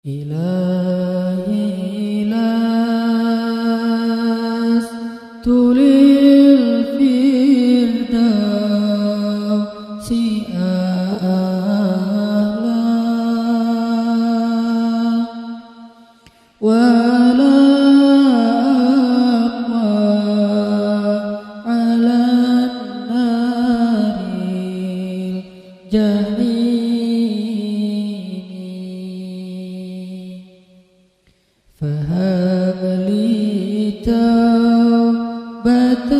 إلهي لست للفردوس أعلى ولا أقوى على النار الجحيم فهب لي توبة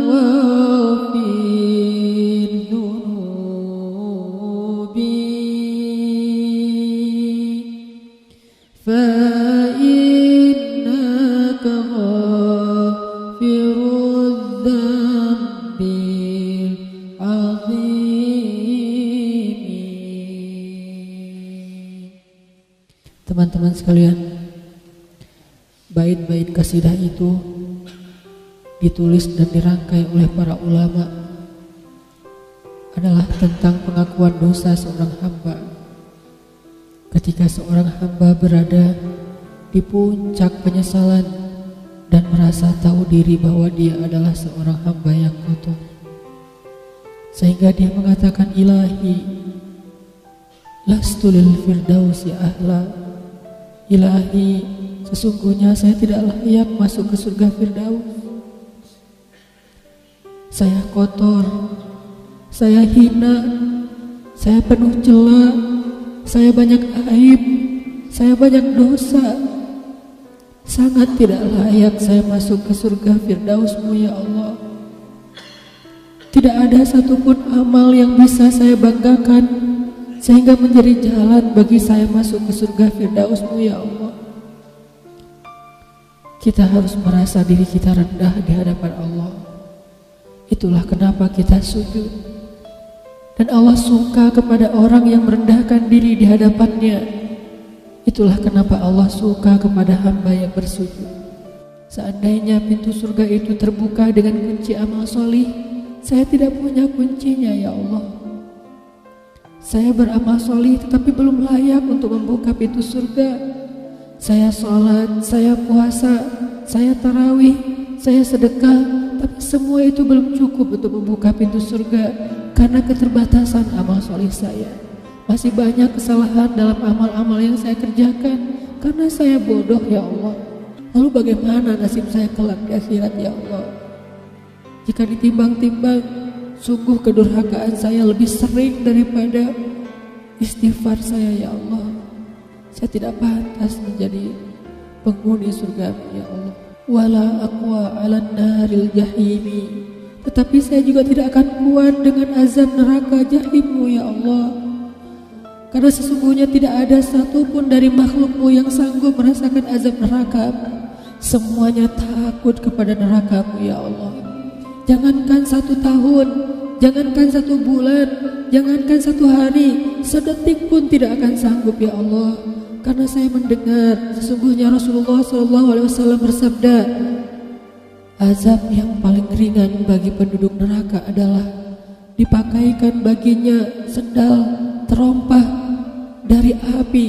واغفر ذنوبي فإنك غافر الذنب العظيم. Teman-teman sekalian, bait-bait kasidah itu ditulis dan dirangkai oleh para ulama adalah tentang pengakuan dosa seorang hamba. Ketika seorang hamba berada di puncak penyesalan dan merasa tahu diri bahwa dia adalah seorang hamba yang kotor, sehingga dia mengatakan, Ilahi lastu lil firdausi ahla. Ilahi, sesungguhnya saya tidak layak masuk ke surga Firdaus. Saya kotor, saya hina, saya penuh cela, saya banyak aib, saya banyak dosa. Sangat tidak layak saya masuk ke surga Firdaus-Mu ya Allah. Tidak ada satupun amal yang bisa saya banggakan sehingga menjadi jalan bagi saya masuk ke surga Firdaus-Mu ya Allah. Kita harus merasa diri kita rendah di hadapan Allah. Itulah kenapa kita sujud. Dan Allah suka kepada orang yang merendahkan diri di hadapannya. Itulah kenapa Allah suka kepada hamba yang bersujud. Seandainya pintu surga itu terbuka dengan kunci amal solih, saya tidak punya kuncinya ya Allah. Saya beramal solih tetapi belum layak untuk membuka pintu surga. Saya sholat, saya puasa, saya tarawih, saya sedekah, tapi semua itu belum cukup untuk membuka pintu surga karena keterbatasan amal solih saya. Masih banyak kesalahan dalam amal-amal yang saya kerjakan karena saya bodoh ya Allah. Lalu bagaimana nasib saya kelak di akhirat ya Allah? Jika ditimbang-timbang, sungguh kedurhakaan saya lebih sering daripada istighfar saya ya Allah. Saya tidak pantas menjadi penghuni surga ya Allah. Wala aqwa 'alan naril jahimi. Tetapi saya juga tidak akan kuat dengan azab neraka jahim-Mu ya Allah. Karena sesungguhnya tidak ada satupun dari makhluk-Mu yang sanggup merasakan azab neraka. Semuanya takut kepada neraka-Mu ya Allah. Jangankan 1 tahun, jangankan 1 bulan, jangankan 1 hari, sedetik pun tidak akan sanggup ya Allah. Karena saya mendengar sesungguhnya Rasulullah SAW bersabda, azab yang paling ringan bagi penduduk neraka adalah dipakaikan baginya sendal terompah dari api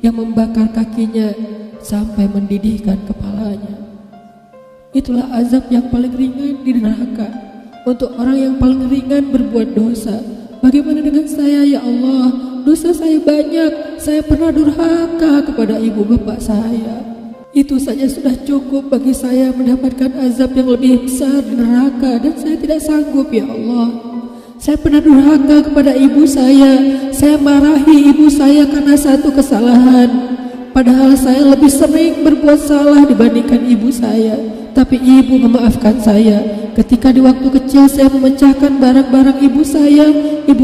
yang membakar kakinya sampai mendidihkan kepalanya. Itulah azab yang paling ringan di neraka untuk orang yang paling ringan berbuat dosa. Bagaimana dengan saya ya Allah? Dosa saya banyak. Saya pernah durhaka kepada ibu bapak saya. Itu saja sudah cukup bagi saya mendapatkan azab yang lebih besar di neraka, dan saya tidak sanggup ya Allah. Saya pernah durhaka kepada ibu saya. Saya marahi ibu saya karena satu kesalahan, padahal saya lebih sering berbuat salah dibandingkan ibu saya. Tapi ibu memaafkan saya. Ketika di waktu kecil saya memecahkan barang-barang ibu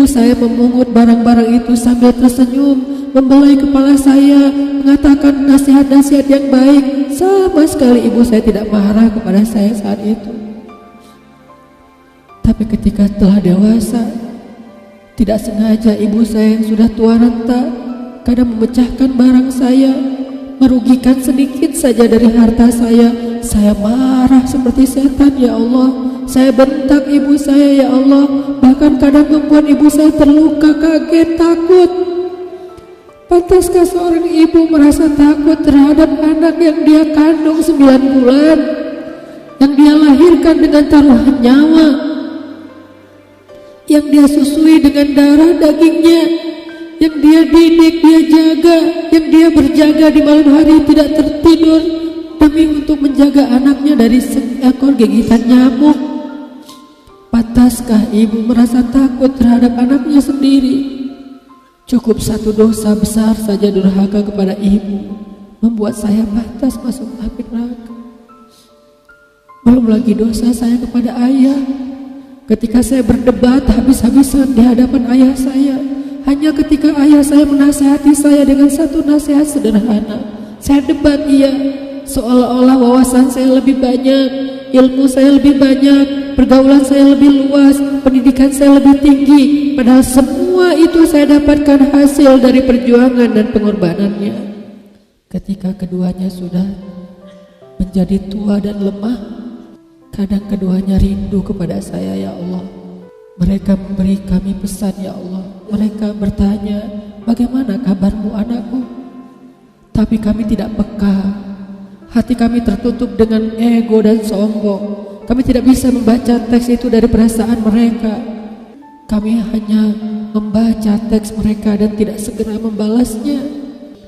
saya memungut barang-barang itu sambil tersenyum, membelai kepala saya, mengatakan nasihat-nasihat yang baik. Sama sekali ibu saya tidak marah kepada saya saat itu. Tapi ketika telah dewasa, tidak sengaja ibu saya yang sudah tua renta kadang memecahkan barang saya, merugikan sedikit saja dari harta saya marah seperti setan ya Allah. Saya bentak ibu saya ya Allah, bahkan kadang membuat ibu saya terluka, kaget, takut. Pantaskah seorang ibu merasa takut terhadap anak yang dia kandung 9 bulan, yang dia lahirkan dengan taruhan nyawa, yang dia susui dengan darah dagingnya, yang dia didik, dia jaga, yang dia berjaga di malam hari tidak tertidur demi untuk menjaga anaknya dari seekor gigitan nyamuk? Pantaskah ibu merasa takut terhadap anaknya sendiri? Cukup satu dosa besar saja durhaka kepada ibu membuat saya pantas masuk api neraka. Belum lagi dosa saya kepada ayah. Ketika saya berdebat habis-habisan di hadapan ayah saya, hanya ketika ayah saya menasihati saya dengan satu nasihat sederhana, saya debat ia, seolah-olah wawasan saya lebih banyak, ilmu saya lebih banyak, pergaulan saya lebih luas, pendidikan saya lebih tinggi. Padahal semua itu saya dapatkan hasil dari perjuangan dan pengorbanannya. Ketika keduanya sudah menjadi tua dan lemah, kadang keduanya rindu kepada saya, ya Allah. Mereka memberi kami pesan, ya Allah. Mereka bertanya, bagaimana kabarmu anakku? Tapi kami tidak peka. Hati kami tertutup dengan ego dan sombong. Kami tidak bisa membaca teks itu dari perasaan mereka. Kami hanya membaca teks mereka dan tidak segera membalasnya.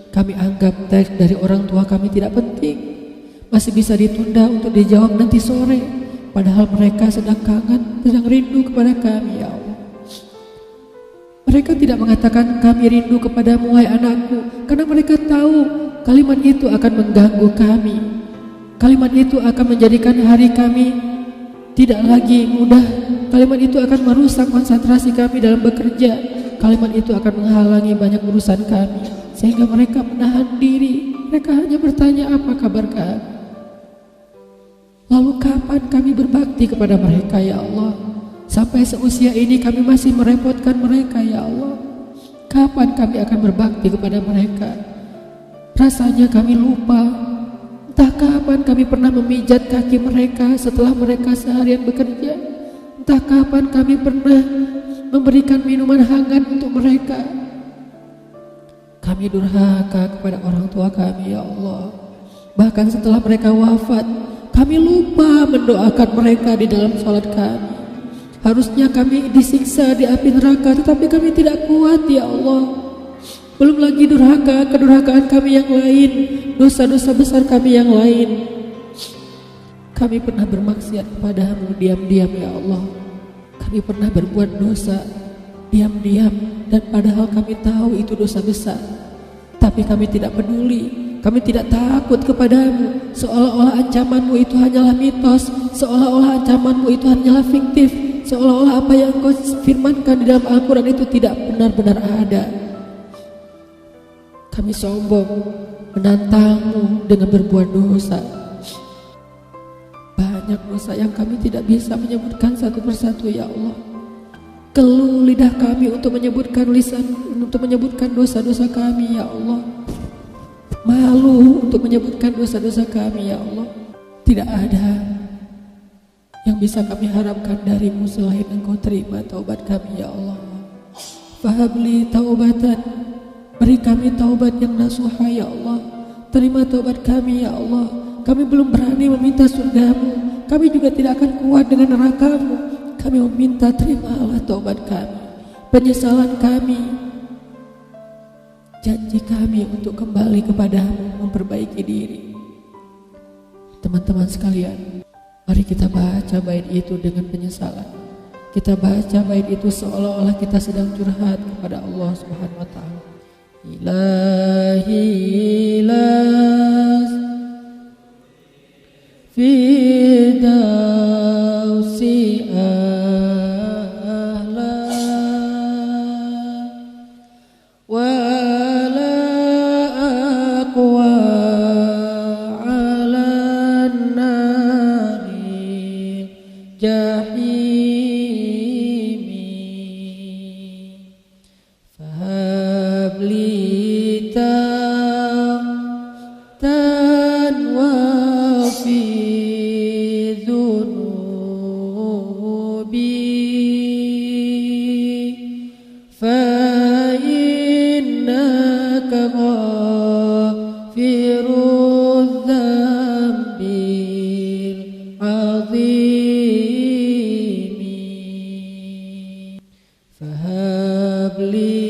Kami anggap teks dari orang tua kami tidak penting, masih bisa ditunda untuk dijawab nanti sore. Padahal mereka sedang kangen, sedang rindu kepada kami, ya Allah. Mereka tidak mengatakan kami rindu kepadamu, wahai anakku, karena mereka tahu kalimat itu akan mengganggu kami. Kalimat itu akan menjadikan hari kami tidak lagi mudah. Kalimat itu akan merusak konsentrasi kami dalam bekerja. Kalimat itu akan menghalangi banyak urusan kami, sehingga mereka menahan diri. Mereka hanya bertanya, apa kabar kami? Lalu kapan kami berbakti kepada mereka, ya Allah? Sampai seusia ini kami masih merepotkan mereka, ya Allah. Kapan kami akan berbakti kepada mereka? Rasanya kami lupa. Entah kapan kami pernah memijat kaki mereka setelah mereka seharian bekerja. Entah kapan kami pernah memberikan minuman hangat untuk mereka. Kami durhaka kepada orang tua kami, ya Allah. Bahkan setelah mereka wafat, kami lupa mendoakan mereka di dalam sholat kami. Harusnya kami disiksa di api neraka, tetapi kami tidak kuat, ya Allah. Belum lagi durhaka, kedurhakaan kami yang lain, dosa-dosa besar kami yang lain. Kami pernah bermaksiat kepadamu diam-diam, ya Allah. Kami pernah berbuat dosa diam-diam, dan padahal kami tahu itu dosa besar. Tapi kami tidak peduli, kami tidak takut kepadamu. Seolah-olah ancamanmu itu hanyalah mitos, seolah-olah ancamanmu itu hanyalah fiktif, seolah-olah apa yang engkau firmankan di dalam Al-Quran itu tidak benar-benar ada. Kami sombong menantangmu dengan berbuat dosa. Banyak dosa yang kami tidak bisa menyebutkan satu persatu, ya Allah. Keluh lidah kami untuk menyebutkan dosa-dosa kami, ya Allah. Malu untuk menyebutkan dosa-dosa kami, ya Allah. Tidak ada yang bisa kami harapkan darimu selain engkau terima taubat kami, ya Allah. Fahabli taubatan, beri kami taubat yang nasuha, ya Allah. Terima taubat kami, ya Allah. Kami belum berani meminta surgamu, kami juga tidak akan kuat dengan nerakamu. Kami meminta, terimalah taubat kami, penyesalan kami, janji kami untuk kembali kepadamu, memperbaiki diri. Teman-teman sekalian, mari kita baca bait itu dengan penyesalan. Kita baca bait itu seolah-olah kita sedang curhat kepada Allah Subhanahu wa ta'ala. Ilahi ilas Fidausi ahla wala aqwa ala nari jahimi fahabli tan wa fi فإنك الذنب العظيم فهب لي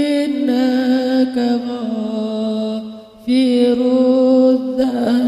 فإنك غافر الذنب